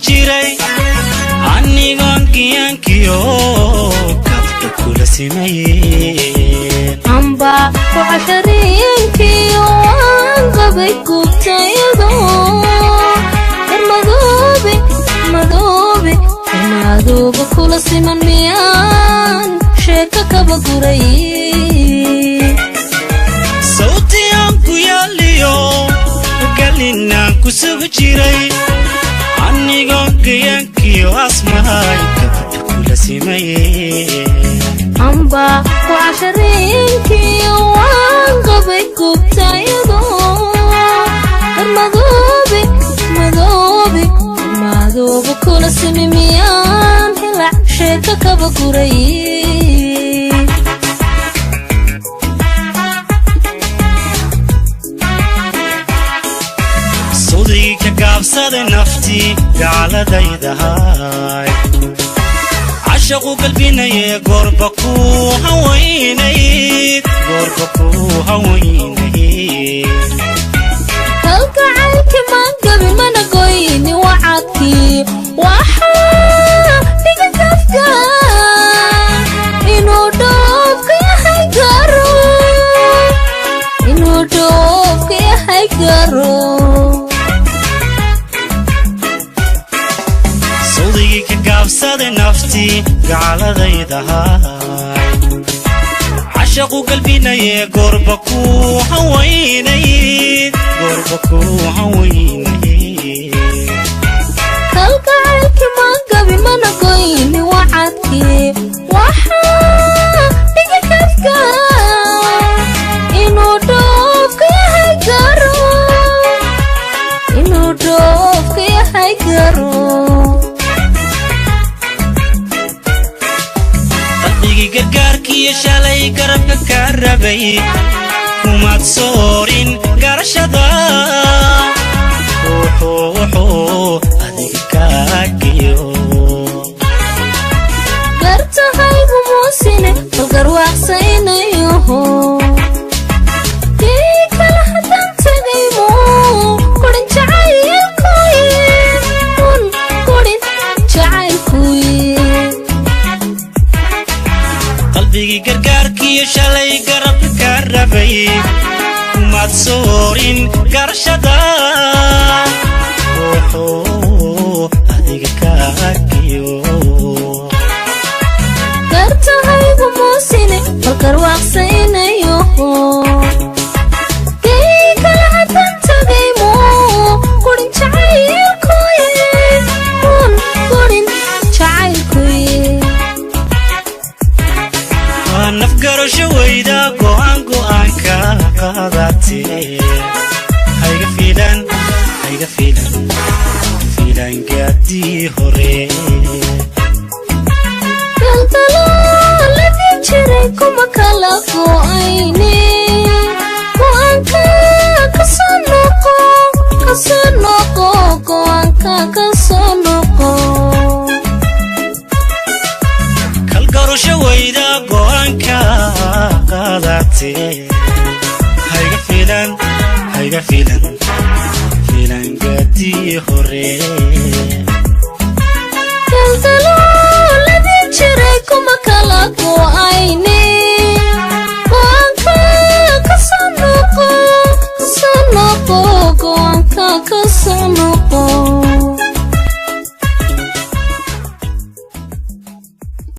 jiray anigoon kiyankiyo kabta kula simayeen amba وعشرينكيو وانقبي كوبتايدو مدوبي كل سمن ميان شيكا كبقوري صوتي عنكو ياليو قالينا كسب جيري عني قنقيانكيو اسمعي كبت كل سمين amba وعشرينكيو وانقبي كوبتايدو مدوبي كل سمن ميان هلا شيكا كبقوري كابسة نفتي على دايدهاي عشقوا قلبنا يا قربكو هويني هلك عليك ما قبل ما نقويني وعدكي وحا بيك تفكا إنو دوفك يا حيقارو كابسة نفتي على دايدهاي عشقوا قلبنا يا قربكو هويني هلك عليك ما قبل ما نقويني وعدكي وحا بيك تفكا إنو دوفك يا حيقارو gargaarkii shalay garabka ka rabay kuma soorin garashada wuxuu adiga kaagiyo gartahay muusine garwaaqsaynayo kala hadan tagaymo korin jacaylkuye qalbigi gargaarkii shalay garabka ka rabay kuma soorin garashada wuxuu adiga kaagiyo gartahay muusine garwaaqsaynayo kala hadan tagaymo korin jacaylkuye nafgaro shawayda go'aanka qaadati hayga fiilan gaadi hore kaltalo la jiray kuma kala go'ayne go'aanka kasoo noqo kalgaro shawayda go'aanka qaadati hayga fiilan gaadi hore